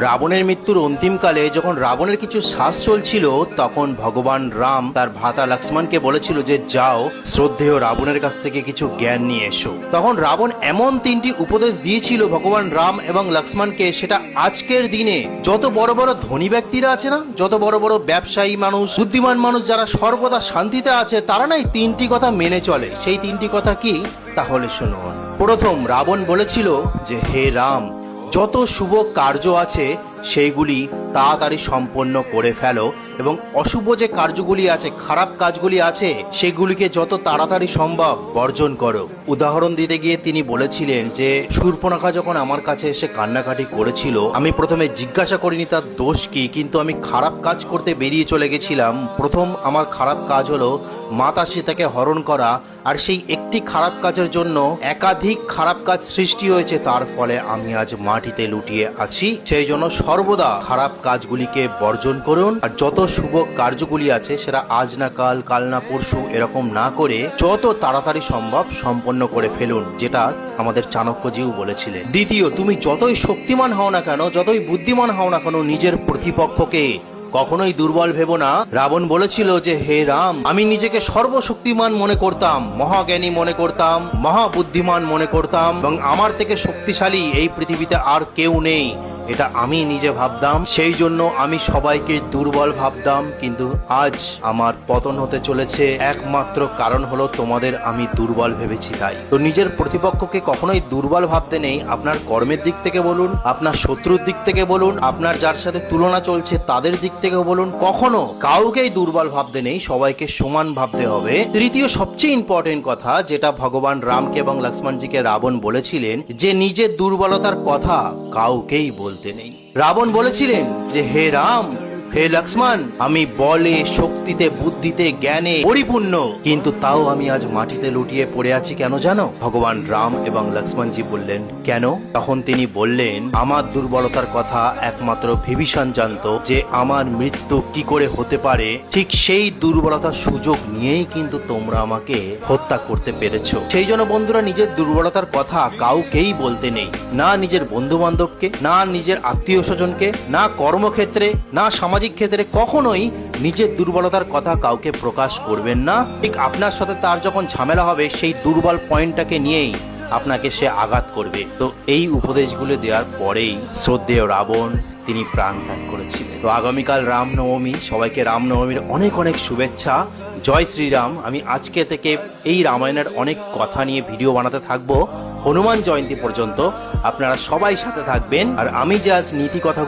রাবণের মৃত্যুর অন্তিমকালে যখন রাবণের কিছু শ্বাস চলছিল, তখন ভগবান রাম তার ভ্রাতা লক্ষ্মণকে বলেছিল যে যাও শ্রদ্ধেয় রাবণের কাছ থেকে কিছু জ্ঞান নিয়ে এসো। তখন রাবণ এমন 3টি উপদেশ দিয়েছিল ভগবান রাম এবং লক্ষ্মণকে, সেটা আজকের দিনে যত বড় বড় ধনী ব্যক্তিরা আছে না, যত বড় বড় ব্যবসায়ী মানুষ, বুদ্ধিমান মানুষ যারা সর্বদা শান্তিতে আছে, তারা না এই 3টি কথা মেনে চলে। সেই 3টি কথা কি, তাহলে শুনুন। প্রথম, রাবণ বলেছিল যে হে রাম, যত শুভ কার্য আছে সেইগুলি তাড়াতাড়ি সম্পন্ন করে ফেলো এবং অশুভ যে কার্যগুলি আছে, খারাপ কাজগুলি আছে, সেগুলিকে যত তাড়াতাড়ি সম্ভব বর্জন করো। উদাহরণ দিতে গিয়ে তিনি বলেছিলেন যে শূর্পণখা যখন আমার কাছে এসে কান্নাকাটি করেছিল, আমি প্রথমে জিজ্ঞাসা করিনি তার দোষ কি, কিন্তু আমি খারাপ কাজ করতে বেরিয়ে চলে গেছিলাম। প্রথম আমার খারাপ কাজ হলো মাতা সীতাকে হরণ করা, আর সেই একটি খারাপ কাজের জন্য একাধিক খারাপ কাজ সৃষ্টি হয়েছে, তার ফলে আমি আজ মাটিতে লুটিয়ে আছি। সেই জন্য সর্বদা খারাপ কাজগুলিকে বর্জন করুন, আর যত শুভ কার্যগুলি আছে সেটা আজ না কাল, কাল না পরশু এরকম না করে যত তাড়াতাড়ি সম্ভব সম্পন্ন করে ফেলুন, যেটা আমাদের চাণক্যজিও বলেছিলেন। দ্বিতীয়, তুমি যতই শক্তিমান হও না কেন, যতই বুদ্ধিমান হও না কেন, নিজের প্রতিপক্ষকে কখনোই দুর্বল ভেবো না। রাবণ বলেছিল যে হে রাম, আমি নিজেকে সর্বশক্তিমান মনে করতাম, মহাজ্ঞানী মনে করতাম, মহাবুদ্ধিমান মনে করতাম, এবং আমার থেকে শক্তিশালী এই পৃথিবীতে আর কেউ নেই, এটা আমি নিজে ভাবতাম। সেই জন্য আমি সবাইকে দুর্বল ভাবতাম, কিন্তু আজ আমার পতন হতে চলেছে একমাত্র কারণ হলো তোমাদের আমি দুর্বল ভেবেছি। তাই তো নিজের প্রতিপক্ষকে কখনোই দুর্বল ভাবতে নেই। আপনার কর্মের দিক থেকে বলুন, আপনার শত্রুর দিক থেকে বলুন, আপনার যার সাথে তুলনা চলছে তাদের দিক থেকেও বলুন, কখনো কাউকেই দুর্বল ভাবতে নেই, সবাইকে সমান ভাবতে হবে। তৃতীয় সবচেয়ে ইম্পর্টেন্ট কথা, যেটা ভগবান রামকে এবং লক্ষ্মণজিকে রাবণ বলেছিলেন, যে নিজের দুর্বলতার কথা কাউকেই বলতে নেই। রাবণ বলেছিলেন যে হে রাম, হে লক্ষ্মণ, আমি বলে, শক্তিতে, বুদ্ধিতে, জ্ঞানে পরিপূর্ণ, কিন্তু তাও আমি আজ মাটিতে লুটিয়ে পড়ে আছি কেন জানো? ভগবান রাম এবং লক্ষ্মণজি বললেন কেন? তখন তিনি বললেন, আমার দুর্বলতার কথা একমাত্র বিভীষণ জানতো, যে আমার মৃত্যু কি করে হতে পারে, ঠিক সেই দুর্বলতার সুযোগ নিয়েই কিন্তু তোমরা আমাকে হত্যা করতে পেরেছো। সেই জন্য বন্ধুরা, নিজের দুর্বলতার কথা কাউকেই বলতে নেই, না নিজের বন্ধু বান্ধবকে, না নিজের আত্মীয় স্বজনকে, না কর্মক্ষেত্রে, না সামাজিক ক্ষেত্রে, কখনোই নিজের দুর্বলতার কথা কাউকে প্রকাশ করবেন না। ঠিক আপনার সাথে তার যখন ঝামেলা হবে, সেই দুর্বল পয়েন্টটাকে নিয়েই আপনাকে সে আঘাত করবে। তো এই উপদেশগুলো দেওয়ার পরেই শ্রদ্ধেয় রাবণ তিনি প্রাণ ত্যাগ করেছিলেন। তো আগামীকাল রামনবমী, সবাইকে রামনবমীর অনেক অনেক শুভেচ্ছা। জয় শ্রীরাম। আমি আজকে থেকে এই রামায়ণের অনেক কথা নিয়ে ভিডিও বানাতে থাকবো হনুমান জয়ন্তী পর্যন্ত। আপনারা সবাই সাথে থাকবেন। আর আমি যে আজ নীতি কথা